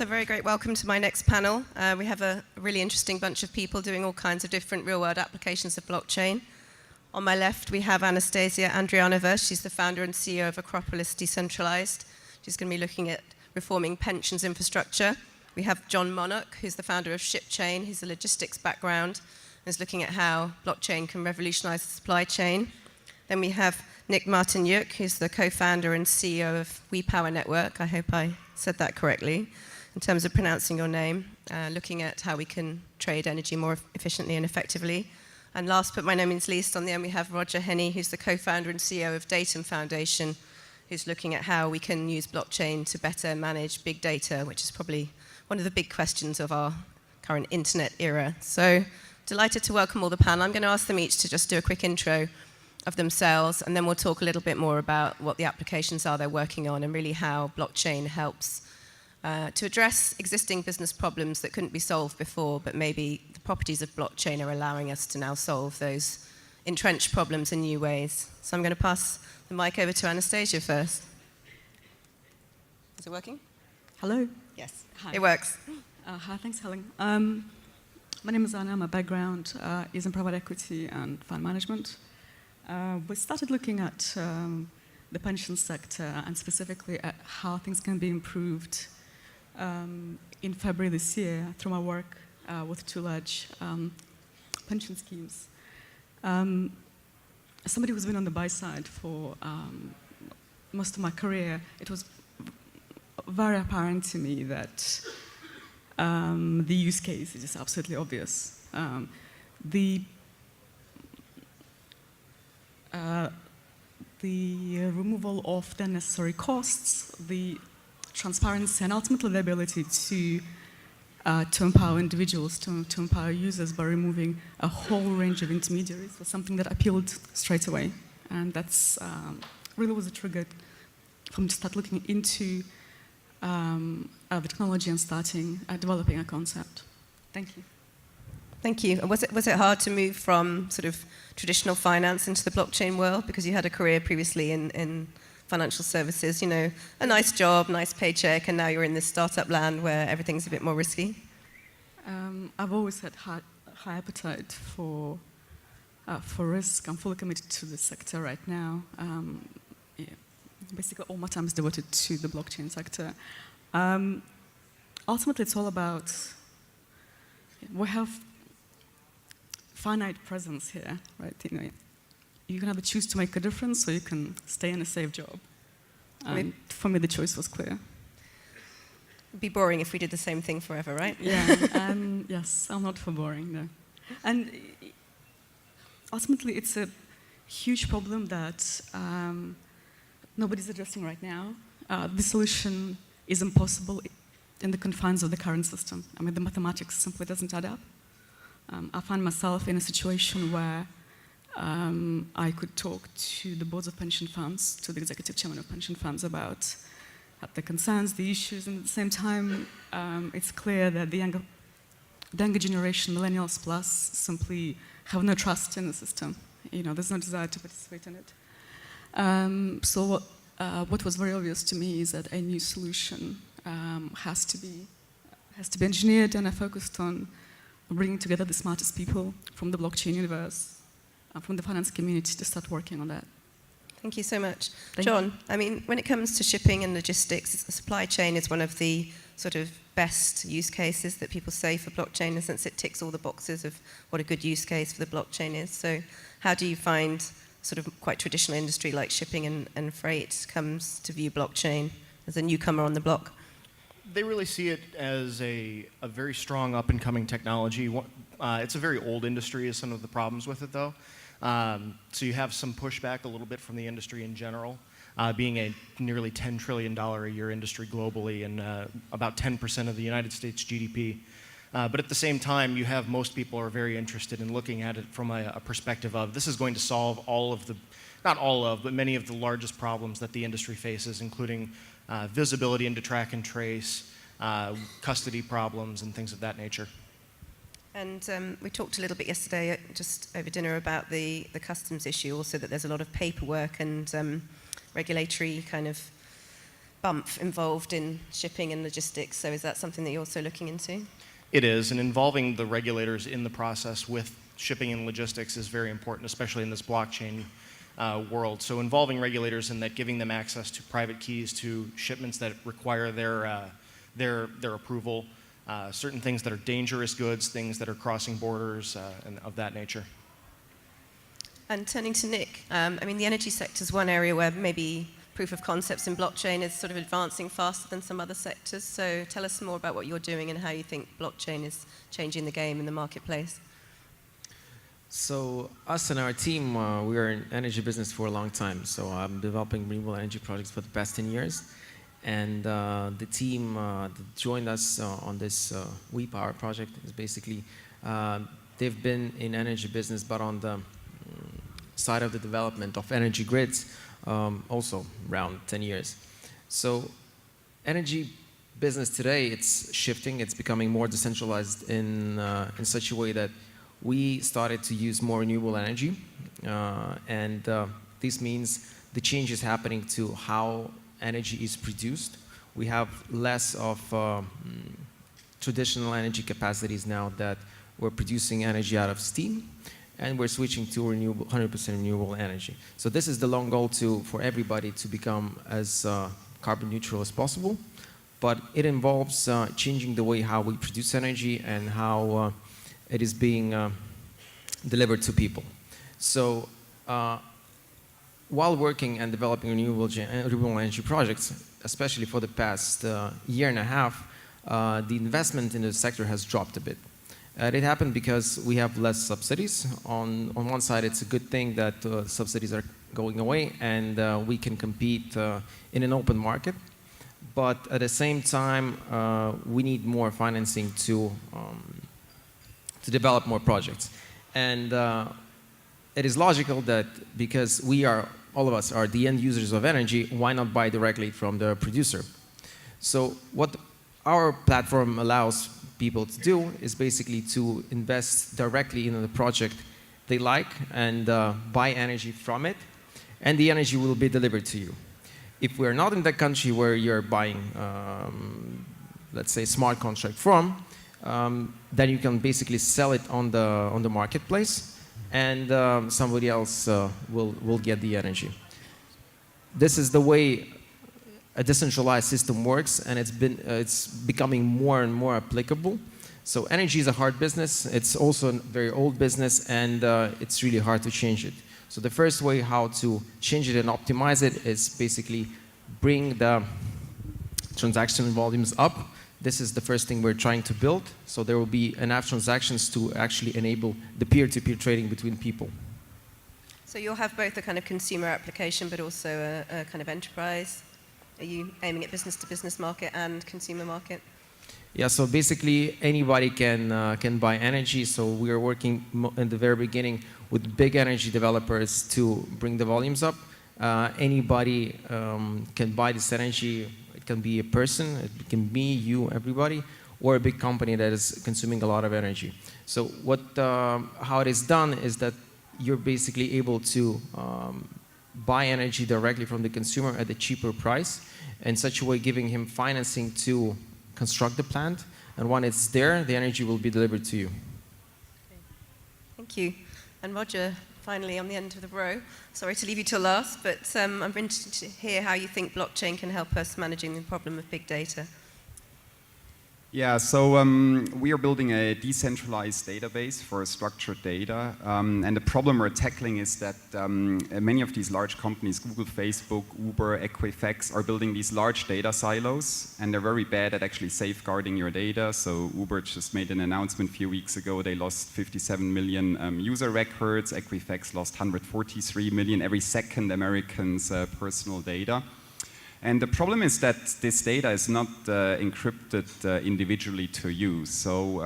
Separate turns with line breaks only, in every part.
So very great welcome to my next panel. We have a really interesting bunch of people doing all kinds of different real-world applications of blockchain. On my left, we have Anastasia Andrianova. She's the founder and CEO of Akropolis Decentralized. She's going to be looking at reforming pensions infrastructure. We have John Monarch, who's the founder of Shipchain. He's a logistics background and is looking at how blockchain can revolutionize the supply chain. Then we have Nick Martyniuk, who's the co-founder and CEO of WePower network. I hope I said that correctly in terms of pronouncing your name, looking at how we can trade energy more efficiently and effectively. And last but by no means least, on the end we have Haenni, who's the co-founder and CEO of DATUM Foundation, who's looking at how we can use blockchain to better manage big data, which is probably one of the big questions of our current internet era. So delighted to welcome all the panel. I'm going to ask them each to just do a quick intro of themselves, and then we'll talk a little bit more about what the applications are they're working on and really how blockchain helps to address existing business problems that couldn't be solved before, but maybe the properties of blockchain are allowing us to now solve those entrenched problems in new ways. So I'm going to pass the mic over to Anastasia first. Is it working?
Hello.
Yes,
Hi.
It works.
Hi, thanks, Helen. My name is Anna. My background is in private equity and fund management. We started looking at the pension sector and specifically at how things can be improved in February this year through my work with two large pension schemes. As somebody who's been on the buy side for most of my career, it was very apparent to me that the use case is just absolutely obvious. The removal of the necessary costs, the transparency, and ultimately the ability to empower individuals, to empower users by removing a whole range of intermediaries was something that appealed straight away. And that's really was a trigger for me to start looking into the technology and starting developing a concept. Thank you.
Thank you. And was it hard to move from sort of traditional finance into the blockchain world because you had a career previously in financial services, you know, a nice job, nice paycheck, and now you're in this startup land where everything's a bit more risky?
I've always had high appetite for risk. I'm fully committed to the sector right now. Yeah. Basically, all my time is devoted to the blockchain sector. Ultimately, it's all about, we have finite presence here, right? You know, you can either choose to make a difference or you can stay in a safe job. And for me, the choice was clear.
It'd be boring if we did the same thing forever, right?
Yeah, yes, I'm not for boring, no. And ultimately, it's a huge problem that nobody's addressing right now. The solution is impossible in the confines of the current system. I mean, the mathematics simply doesn't add up. I find myself in a situation where I could talk to the boards of pension funds, to the executive chairman of pension funds about the concerns, the issues, and at the same time, it's clear that the younger generation, millennials plus, simply have no trust in the system. You know, there's no desire to participate in it. So what was very obvious to me is that a new solution has to be engineered, and I focused on bringing together the smartest people from the blockchain universe, from the finance community to start working on that.
Thank you so much. John, I mean, when it comes to shipping and logistics, the supply chain is one of the sort of best use cases that people say for blockchain, and since it ticks all the boxes of what a good use case for the blockchain is. So how do you find sort of quite traditional industry like shipping and freight comes to view blockchain as a newcomer on the block?
They really see it as a very strong up-and-coming technology. It's a very old industry is some of the problems with it, though. So you have some pushback a little bit from the industry in general, being a nearly $10 trillion a year industry globally and about 10% of the United States GDP. But at the same time, you have most people are very interested in looking at it from a perspective of this is going to solve all of the, not all of, but many of the largest problems that the industry faces, including visibility into track and trace, custody problems, and things of that nature.
And we talked a little bit yesterday, just over dinner, about the customs issue, also that there's a lot of paperwork and regulatory kind of bump involved in shipping and logistics. So is that something that you're also looking into?
It is, and involving the regulators in the process with shipping and logistics is very important, especially in this blockchain world. So involving regulators in that, giving them access to private keys to shipments that require their approval, certain things that are dangerous goods, things that are crossing borders, and of that nature.
And turning to Nick, I mean, the energy sector is one area where maybe proof of concepts in blockchain is sort of advancing faster than some other sectors. So tell us more about what you're doing and how you think blockchain is changing the game in the marketplace.
So us and our team, we are in energy business for a long time. So I'm developing renewable energy projects for the past 10 years. And the team that joined us on this WePower project is basically, they've been in energy business, but on the side of the development of energy grids, also around 10 years. So energy business today, it's shifting, it's becoming more decentralized in such a way that we started to use more renewable energy. And this means the change is happening to how energy is produced. We have less of traditional energy capacities now that we're producing energy out of steam, and we're switching to 100% renewable energy. So this is the long goal for everybody to become as carbon neutral as possible, but it involves changing the way how we produce energy and how it is being delivered to people. So while working and developing renewable energy projects, especially for the past year and a half, the investment in the sector has dropped a bit. It happened because we have less subsidies. On one side, it's a good thing that subsidies are going away and we can compete in an open market. But at the same time, we need more financing to develop more projects. And it is logical that because all of us are the end users of energy, why not buy directly from the producer? So what our platform allows people to do is basically to invest directly in the project they like and buy energy from it, and the energy will be delivered to you. If we're not in the country where you're buying, let's say, smart contract from, then you can basically sell it on the marketplace, and somebody else will get the energy. This is the way a decentralized system works, and it's becoming more and more applicable. So energy is a hard business. It's also a very old business, and it's really hard to change it. So the first way how to change it and optimize it is basically bring the transaction volumes up. This is the first thing we're trying to build. So there will be enough transactions to actually enable the peer-to-peer trading between people.
So you'll have both a kind of consumer application, but also a kind of enterprise. Are you aiming at business-to-business market and consumer market?
Yeah, so basically anybody can buy energy. So we are working in the very beginning with big energy developers to bring the volumes up. Anybody can buy this energy. It can be a person, it can be you, everybody, or a big company that is consuming a lot of energy. So how it is done is that you're basically able to buy energy directly from the consumer at a cheaper price, in such a way giving him financing to construct the plant, and when it's there, the energy will be delivered to you.
Okay. Thank you. And Roger, finally on the end of the row, sorry to leave you till last, but I'm interested to hear how you think blockchain can help us managing the problem of big data.
Yeah, so we are building a decentralized database for structured data, and the problem we're tackling is that many of these large companies, Google, Facebook, Uber, Equifax, are building these large data silos, and they're very bad at actually safeguarding your data. So Uber just made an announcement a few weeks ago. They lost 57 million user records. Equifax lost 143 million every second Americans' personal data. And the problem is that this data is not encrypted individually to you. So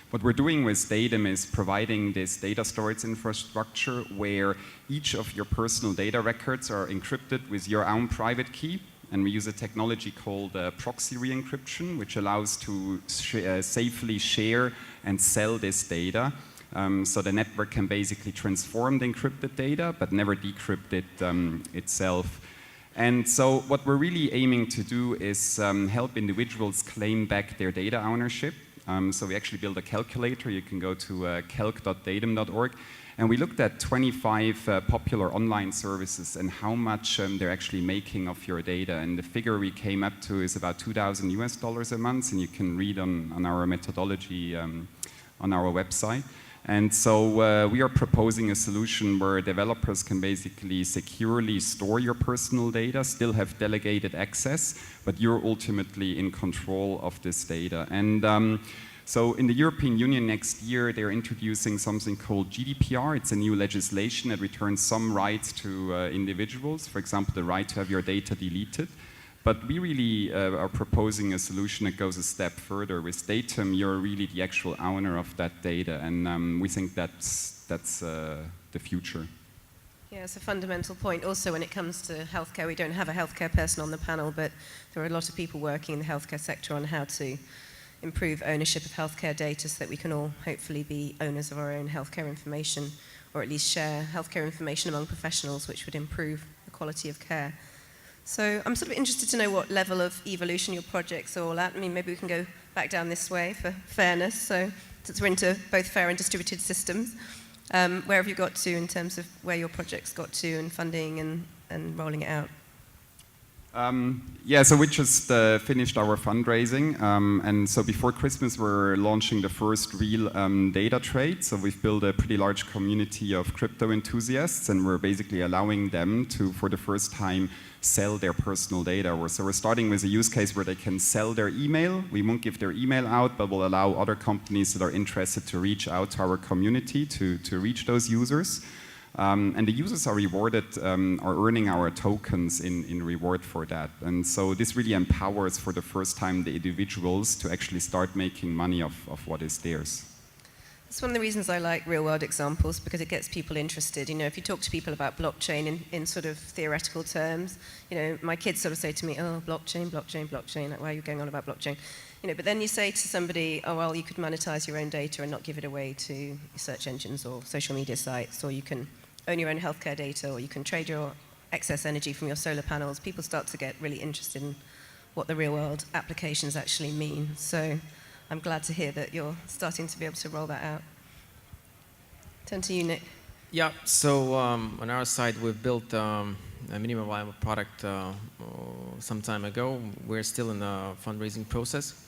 what we're doing with DATUM is providing this data storage infrastructure where each of your personal data records are encrypted with your own private key. And we use a technology called proxy re-encryption, which allows to safely share and sell this data. So the network can basically transform the encrypted data, but never decrypt it itself. And so what we're really aiming to do is help individuals claim back their data ownership. So we actually built a calculator. You can go to calc.datum.org. And we looked at 25 popular online services and how much they're actually making of your data. And the figure we came up to is about $2,000 a month. And you can read on our methodology on our website. And so we are proposing a solution where developers can basically securely store your personal data, still have delegated access, but you're ultimately in control of this data. And so in the European Union next year, they're introducing something called GDPR. It's a new legislation that returns some rights to individuals, for example, the right to have your data deleted. But we really are proposing a solution that goes a step further. With DATUM, you're really the actual owner of that data, and we think that's the future.
Yeah, it's a fundamental point. Also, when it comes to healthcare, we don't have a healthcare person on the panel, but there are a lot of people working in the healthcare sector on how to improve ownership of healthcare data so that we can all hopefully be owners of our own healthcare information, or at least share healthcare information among professionals, which would improve the quality of care. So I'm sort of interested to know what level of evolution your projects are all at. I mean, maybe we can go back down this way for fairness. So since we're into both fair and distributed systems, where have you got to in terms of where your projects got to and funding and rolling it out?
Yeah, so we just finished our fundraising, and so before Christmas we're launching the first real data trade. So we've built a pretty large community of crypto enthusiasts, and we're basically allowing them to, for the first time, sell their personal data. So we're starting with a use case where they can sell their email. We won't give their email out, but we'll allow other companies that are interested to reach out to our community to reach those users. And the users are rewarded, are earning our tokens in reward for that. And so this really empowers for the first time the individuals to actually start making money of what is theirs.
It's one of the reasons I like real-world examples, because it gets people interested. You know, if you talk to people about blockchain in sort of theoretical terms, you know, my kids sort of say to me, oh, blockchain, blockchain, blockchain, like, why are you going on about blockchain? You know, but then you say to somebody, oh, well, you could monetize your own data and not give it away to search engines or social media sites, or you can own your own healthcare data, or you can trade your excess energy from your solar panels. People start to get really interested in what the real-world applications actually mean. So I'm glad to hear that you're starting to be able to roll that out. Turn to you, Nick.
Yeah, so on our side, we've built a minimum viable product some time ago. We're still in the fundraising process.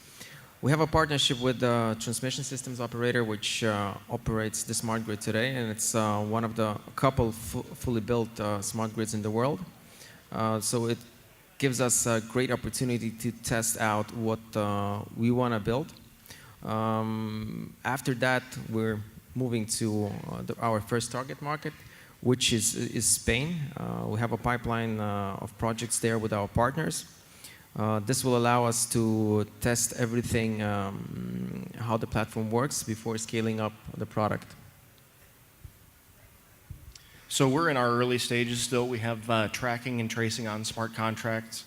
We have a partnership with the transmission systems operator, which operates the smart grid today, and it's one of the couple fully built smart grids in the world. So it gives us a great opportunity to test out what we want to build. After that, we're moving to our first target market, which is Spain. We have a pipeline of projects there with our partners. This will allow us to test everything, how the platform works before scaling up the product.
So we're in our early stages still. We have tracking and tracing on smart contracts.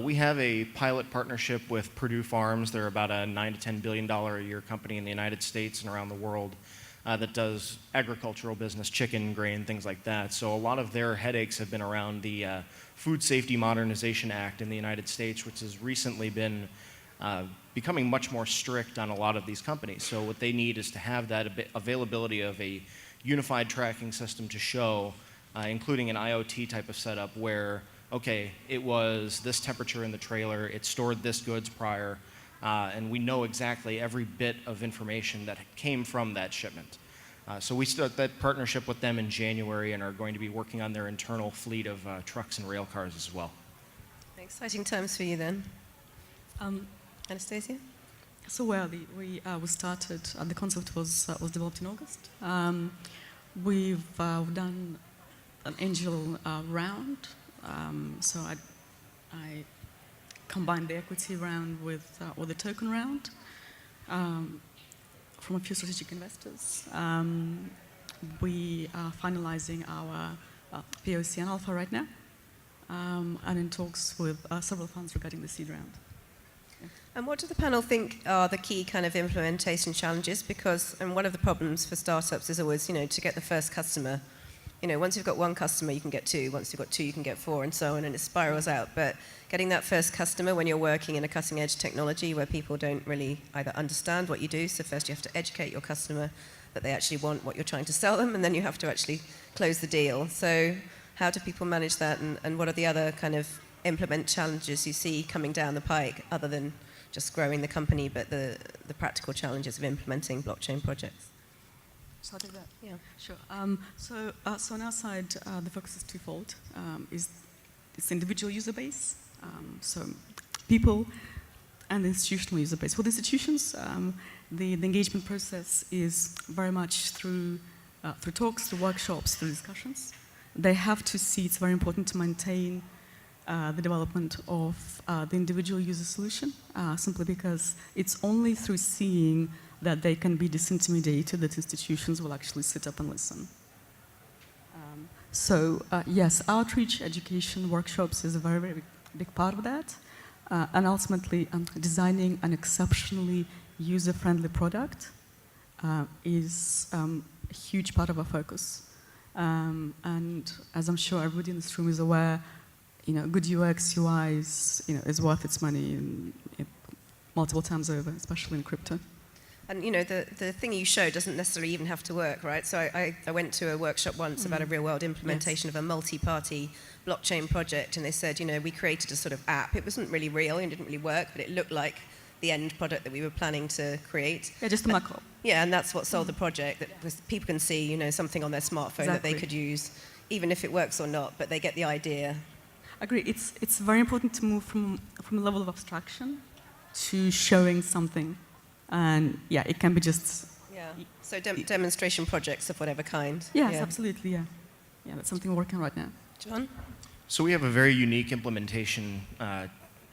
We have a pilot partnership with Purdue Farms. They're about a $9 to $10 billion a year company in the United States and around the world that does agricultural business, chicken, grain, things like that. So a lot of their headaches have been around the Food Safety Modernization Act in the United States, which has recently been becoming much more strict on a lot of these companies. So what they need is to have that availability of a unified tracking system to show, including an IoT type of setup where, okay, it was this temperature in the trailer, it stored this goods prior, and we know exactly every bit of information that came from that shipment. So we start that partnership with them in January and are going to be working on their internal fleet of trucks and rail cars as well.
Exciting times for you then. Anastasia?
So we started, the concept was developed in August. We've done an angel round. So I combined the equity round with the token round from a few strategic investors. We are finalizing our POC and alpha right now, and in talks with several funds regarding the seed round. Yeah.
And what do the panel think are the key kind of implementation challenges? Because one of the problems for startups is always, you know, to get the first customer once you've got one customer, you can get two. Once you've got two, you can get four, and so on, and it spirals out. But getting that first customer when you're working in a cutting-edge technology where people don't really either understand what you do, so first you have to educate your customer that they actually want what you're trying to sell them, and then you have to actually close the deal. So how do people manage that, and what are the other kind of implement challenges you see coming down the pike, other than just growing the company, but the practical challenges of implementing blockchain projects?
Shall I take that?
Yeah.
Sure. So on our side, the focus is twofold. It's individual user base, so people, and the institutional user base. For the institutions, the engagement process is very much through talks, through workshops, through discussions. They have to see it's very important to maintain the development of the individual user solution, simply because it's only through seeing that they can be disintermediated that institutions will actually sit up and listen. Yes, outreach, education, workshops is a very, very big part of that. And ultimately, designing an exceptionally user-friendly product is a huge part of our focus. And as I'm sure everybody in this room is aware, good UX, UI is worth its money multiple times over, especially in crypto.
And the thing you show doesn't necessarily even have to work, right? So I went to a workshop once about a real-world implementation of a multi-party blockchain project, and they said, we created a sort of app. It wasn't really real, and it didn't really work, but it looked like the end product that we were planning to create.
Yeah, just a mock-up.
Yeah, and that's what sold the project, that people can see, something on their smartphone that they could use, even if it works or not, but they get the idea.
I agree. It's very important to move from a level of abstraction to showing something. And yeah, it can be just...
Yeah, so demonstration projects of whatever kind.
Yes, absolutely, yeah. Yeah, that's something we're working on right now.
John?
So we have a very unique implementation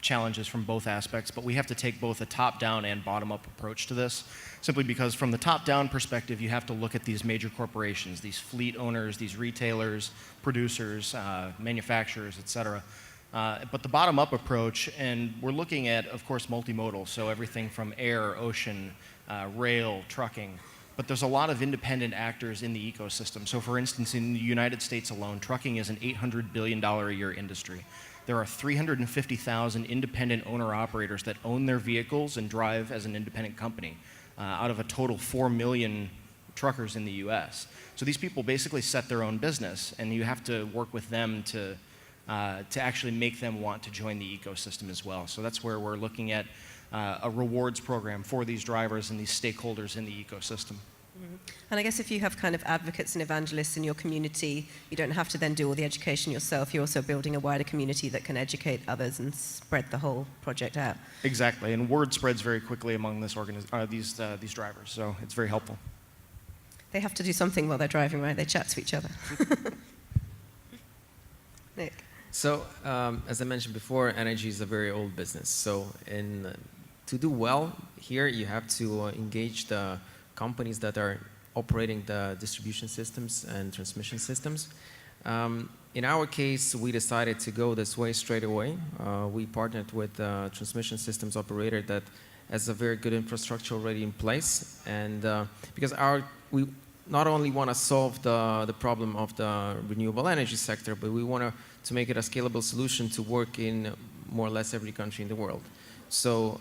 challenges from both aspects, but we have to take both a top-down and bottom-up approach to this, simply because from the top-down perspective, you have to look at these major corporations, these fleet owners, these retailers, producers, manufacturers, et cetera. But the bottom-up approach, and we're looking at, of course, multimodal, so everything from air, ocean, rail, trucking, but there's a lot of independent actors in the ecosystem. So for instance, in the United States alone, trucking is an $800 billion a year industry. There are 350,000 independent owner-operators that own their vehicles and drive as an independent company, out of a total 4 million truckers in the US. So these people basically set their own business, and you have to work with them to actually make them want to join the ecosystem as well. So that's where we're looking at a rewards program for these drivers and these stakeholders in the ecosystem.
And I guess if you have kind of advocates and evangelists in your community, you don't have to then do all the education yourself. You're also building a wider community that can educate others and spread the whole project out.
Exactly, and word spreads very quickly among these drivers, so it's very helpful.
They have to do something while they're driving, right? They chat to each other. Nick?
So, as I mentioned before, energy is a very old business. So, to do well here, you have to engage the companies that are operating the distribution systems and transmission systems. In our case, we decided to go this way straight away. We partnered with a transmission systems operator that has a very good infrastructure already in place, and because we not only want to solve the problem of the renewable energy sector, but we want to make it a scalable solution to work in more or less every country in the world. So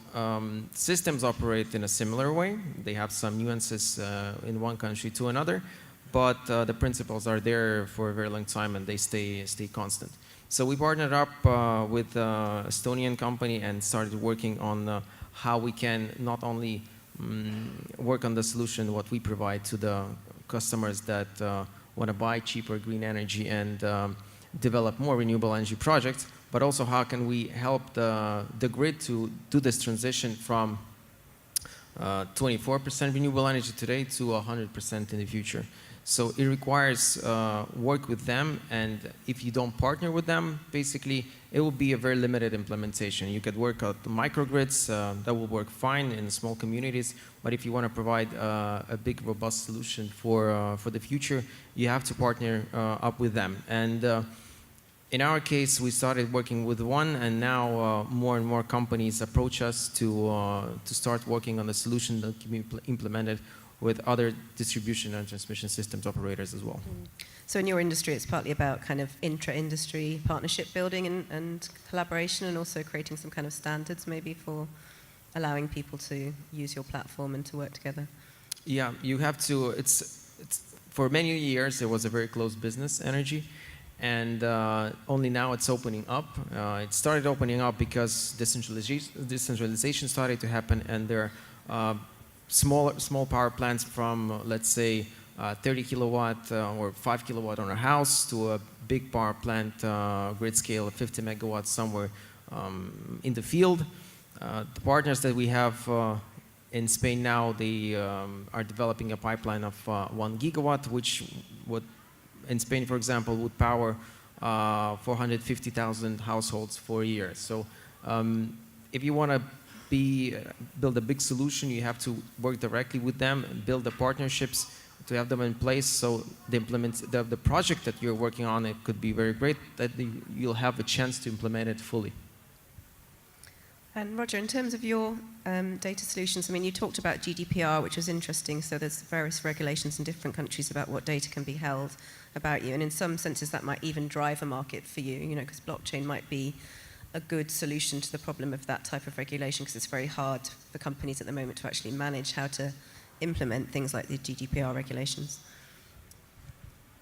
systems operate in a similar way. They have some nuances in one country to another, but the principles are there for a very long time and they stay constant. So we partnered up with an Estonian company and started working on how we can not only work on the solution, what we provide to the customers that want to buy cheaper green energy and develop more renewable energy projects, but also how can we help the grid to do this transition from 24% renewable energy today to 100% in the future. So it requires work with them, and if you don't partner with them, basically it will be a very limited implementation. You could work out the microgrids, that will work fine in small communities, but if you want to provide a big robust solution for the future, you have to partner up with them. And in our case, we started working with one, and now more and more companies approach us to start working on the solution that can be implemented with other distribution and transmission systems operators as well.
So in your industry, it's partly about kind of intra-industry partnership building and collaboration, and also creating some kind of standards maybe for allowing people to use your platform and to work together.
Yeah, you have to, it's for many years there was a very closed business energy, and only now it's opening up. It started opening up because decentralization started to happen, and there are small power plants from, let's say, 30 kilowatt or 5 kilowatt on a house to a big power plant, grid scale of 50 megawatts somewhere in the field. The partners that we have in Spain now, they are developing a pipeline of 1 gigawatt, which would, in Spain, for example, would power 450,000 households for a year. So if you want to build a big solution, you have to work directly with them and build the partnerships to have them in place. So the project that you're working on, it could be very great that you'll have a chance to implement it fully.
And Roger, in terms of your data solutions, I mean, you talked about GDPR, which was interesting. So there's various regulations in different countries about what data can be held about you. And in some senses, that might even drive a market for you, you know, because blockchain might be a good solution to the problem of that type of regulation, because it's very hard for companies at the moment to actually manage how to implement things like the GDPR regulations.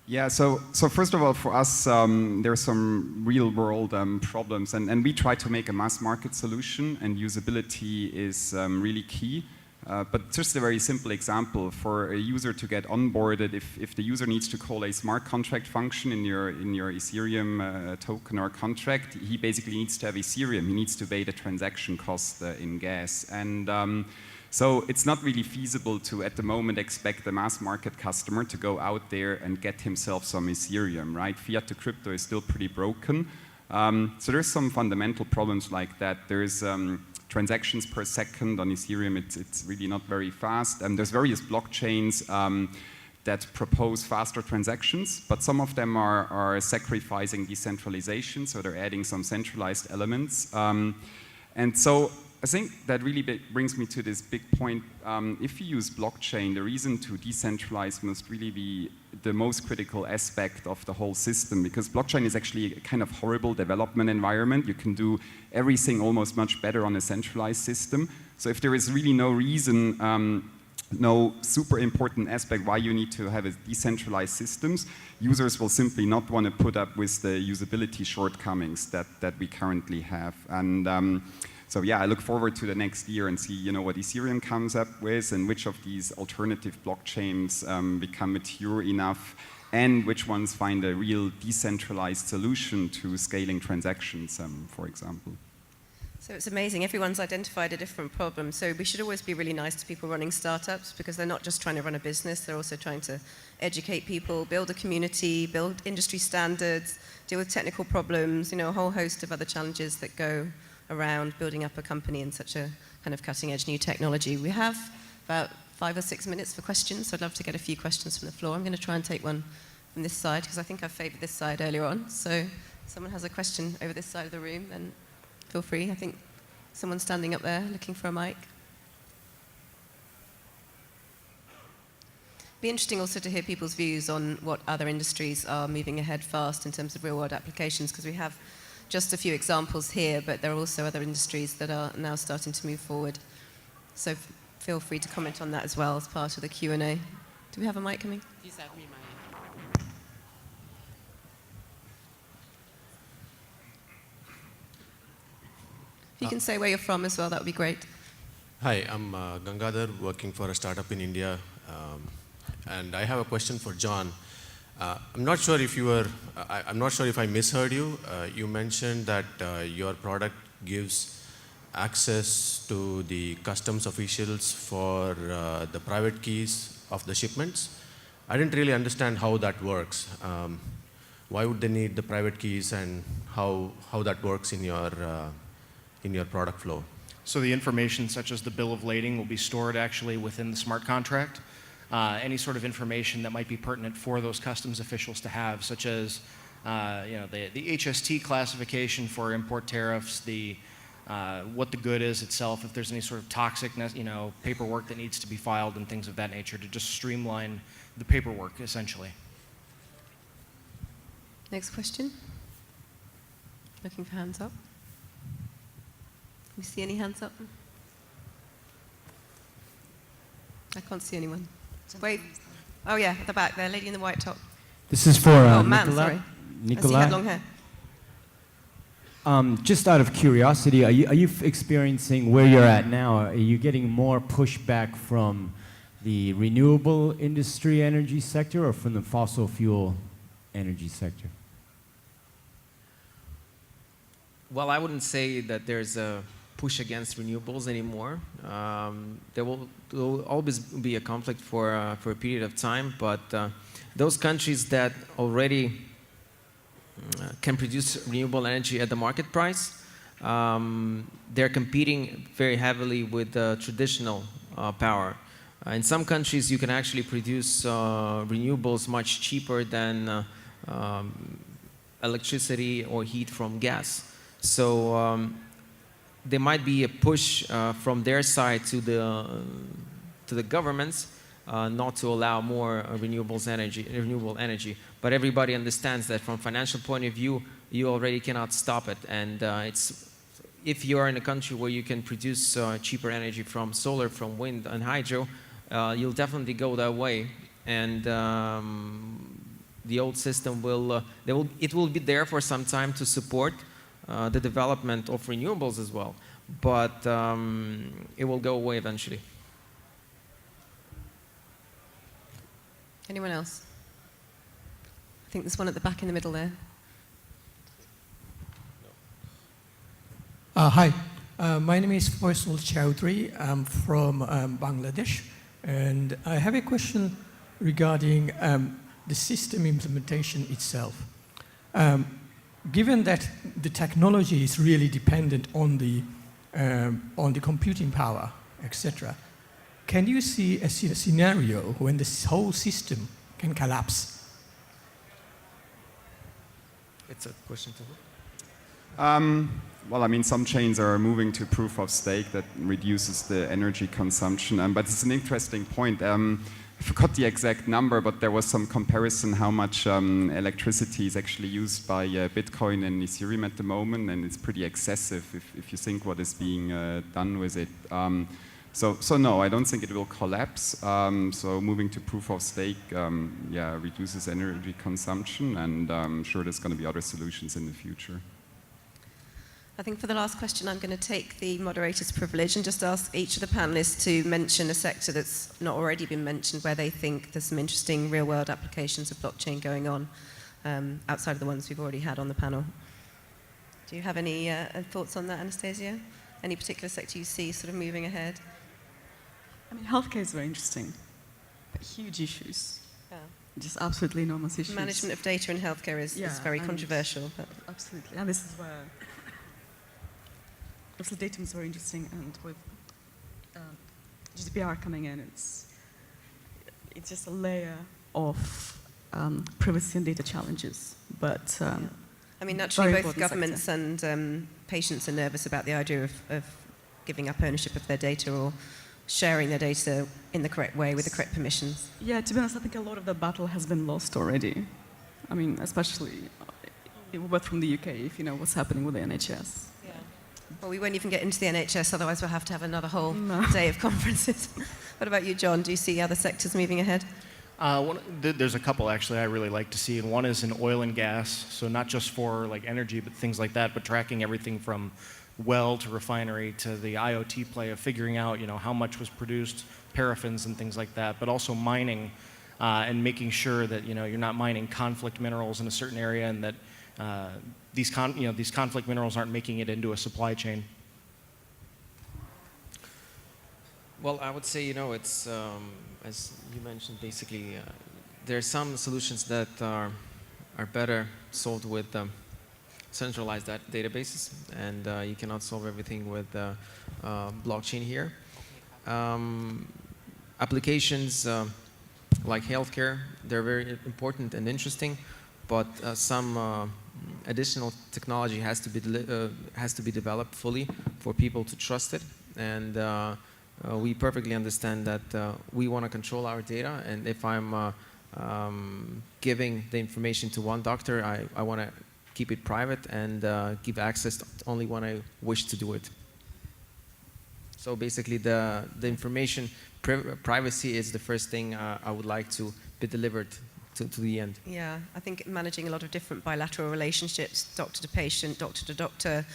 Yeah, so first of all, for us, there are some real-world problems, and we try to make a mass market solution, and usability is really key. But just a very simple example, for a user to get onboarded, if the user needs to call a smart contract function in your Ethereum token or contract, he basically needs to have Ethereum. He needs to pay the transaction cost in gas. And so it's not really feasible to, at the moment, expect the mass market customer to go out there and get himself some Ethereum, right? Fiat to crypto is still pretty broken. So there's some fundamental problems like that. There's transactions per second on Ethereum. It's really not very fast. And there's various blockchains that propose faster transactions, but some of them are sacrificing decentralization, so they're adding some centralized elements. And so I think that really brings me to this big point. If you use blockchain, the reason to decentralize must really be the most critical aspect of the whole system, because blockchain is actually a kind of horrible development environment. You can do everything almost much better on a centralized system. So if there is really no reason, no super important aspect why you need to have a decentralized systems, users will simply not want to put up with the usability shortcomings that we currently have. And so yeah, I look forward to the next year and see, you know, what Ethereum comes up with and which of these alternative blockchains become mature enough and which ones find a real decentralized solution to scaling transactions, for example.
So it's amazing. Everyone's identified a different problem. So we should always be really nice to people running startups, because they're not just trying to run a business, they're also trying to educate people, build a community, build industry standards, deal with technical problems, you know, a whole host of other challenges that go around building up a company in such a kind of cutting-edge new technology. We have about 5 or 6 minutes for questions, so I'd love to get a few questions from the floor. I'm going to try and take one from this side, because I think I favoured this side earlier on. So if someone has a question over this side of the room, then feel free. I think someone's standing up there looking for a mic. It'd be interesting also to hear people's views on what other industries are moving ahead fast in terms of real-world applications, because we have just a few examples here, but there are also other industries that are now starting to move forward. So feel free to comment on that as well as part of the Q&A. Do we have a mic coming?
Please have me mic.
If you can say where you're from as well, that would be great.
Hi, I'm Gangadhar, working for a startup in India, and I have a question for John. I'm not sure if you were. I'm not sure if I misheard you. You mentioned that your product gives access to the customs officials for the private keys of the shipments. I didn't really understand how that works. Why would they need the private keys, and how that works in your product flow?
So the information, such as the bill of lading, will be stored actually within the smart contract. Any sort of information that might be pertinent for those customs officials to have, such as the HST classification for import tariffs, what the good is itself, if there's any sort of toxicness, paperwork that needs to be filed and things of that nature, to just streamline the paperwork essentially.
Next question. Looking for hands up. You see any hands up? I can't see anyone. Wait. Oh yeah, at the back there, lady in the white top.
This is for
Oh, man,
Nikolaj.
sorry. I see you had long hair.
Just out of curiosity, are you experiencing where you're at now? Are you getting more pushback from the renewable industry energy sector or from the fossil fuel energy sector?
Well, I wouldn't say that there's a push against renewables anymore. There will always be a conflict for a period of time, but those countries that already can produce renewable energy at the market price, they're competing very heavily with traditional power. In some countries, you can actually produce renewables much cheaper than electricity or heat from gas. So there might be a push from their side to the governments not to allow more renewable energy. But everybody understands that from a financial point of view, you already cannot stop it. And if you are in a country where you can produce cheaper energy from solar, from wind and hydro, you'll definitely go that way. And the old system it will be there for some time to support the development of renewables as well, but it will go away eventually.
Anyone else? I think there's one at the back in the middle there.
Hi, my name is Faisal Chowdhury. I'm from Bangladesh, and I have a question regarding the system implementation itself. Given that the technology is really dependent on the computing power, etc., can you see a scenario when this whole system can collapse?
It's a question to
Well, I mean, some chains are moving to proof of stake that reduces the energy consumption, but it's an interesting point. I forgot the exact number, but there was some comparison how much electricity is actually used by Bitcoin and Ethereum at the moment, and it's pretty excessive if you think what is being done with it. So no, I don't think it will collapse. So moving to proof of stake, reduces energy consumption, and I'm sure there's going to be other solutions in the future.
I think for the last question, I'm going to take the moderator's privilege and just ask each of the panelists to mention a sector that's not already been mentioned where they think there's some interesting real-world applications of blockchain going on outside of the ones we've already had on the panel. Do you have any thoughts on that, Anastasia? Any particular sector you see sort of moving ahead?
I mean, healthcare is very interesting, but huge issues.
Yeah.
Just absolutely enormous issues.
Management of data in healthcare is very controversial. But
absolutely, and this is where also DATUM is very interesting, and with GDPR coming in, it's just a layer of privacy and data challenges. But
I mean, naturally, both governments and patients are nervous about the idea of giving up ownership of their data or sharing their data in the correct way with the correct permissions.
Yeah, to be honest, I think a lot of the battle has been lost already. I mean, especially both from the UK, if you know what's happening with the NHS.
Yeah. Well, we won't even get into the NHS, otherwise we'll have to have another whole day of conferences. What about you, John? Do you see other sectors moving ahead?
There's a couple actually I really like to see, and one is in oil and gas. So not just for like energy, but things like that, but tracking everything from well to refinery to the IoT play of figuring out, how much was produced, paraffins and things like that, but also mining and making sure that you're not mining conflict minerals in a certain area, and that these conflict minerals aren't making it into a supply chain.
Well, I would say, it's, as you mentioned, basically, there are some solutions that are better solved with centralized databases, and you cannot solve everything with blockchain here. Applications like healthcare, they're very important and interesting, but some additional technology has to be developed fully for people to trust it, and we perfectly understand that we want to control our data, and if I'm giving the information to one doctor. I want to keep it private and give access only when I wish to do it. So basically, the information privacy is the first thing I would like to be delivered to the end.
Yeah, I think managing a lot of different bilateral relationships, doctor to patient, doctor to doctor,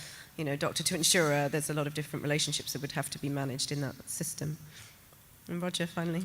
doctor to insurer, there's a lot of different relationships that would have to be managed in that system. And Roger, finally.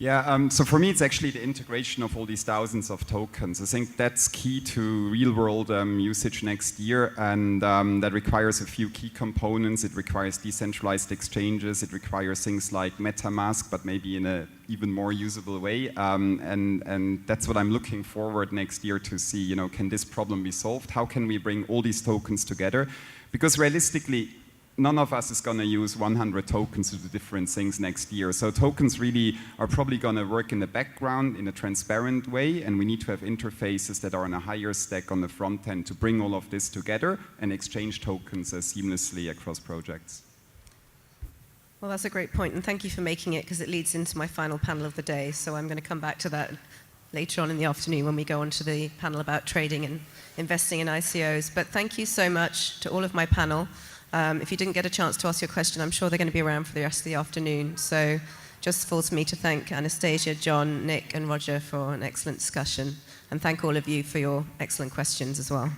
Yeah, so for me, it's actually the integration of all these thousands of tokens. I think that's key to real-world usage next year, and that requires a few key components. It requires decentralized exchanges. It requires things like MetaMask, but maybe in an even more usable way. And that's what I'm looking forward next year to see. Can this problem be solved? How can we bring all these tokens together? Because realistically, none of us is going to use 100 tokens to do different things next year. So tokens really are probably going to work in the background in a transparent way, and we need to have interfaces that are on a higher stack on the front end to bring all of this together and exchange tokens seamlessly across projects.
Well, that's a great point, and thank you for making it, because it leads into my final panel of the day. So I'm going to come back to that later on in the afternoon when we go on to the panel about trading and investing in ICOs. But thank you so much to all of my panel. If you didn't get a chance to ask your question, I'm sure they're going to be around for the rest of the afternoon. So just falls me to thank Anastasia, John, Nick, and Roger for an excellent discussion, and thank all of you for your excellent questions as well.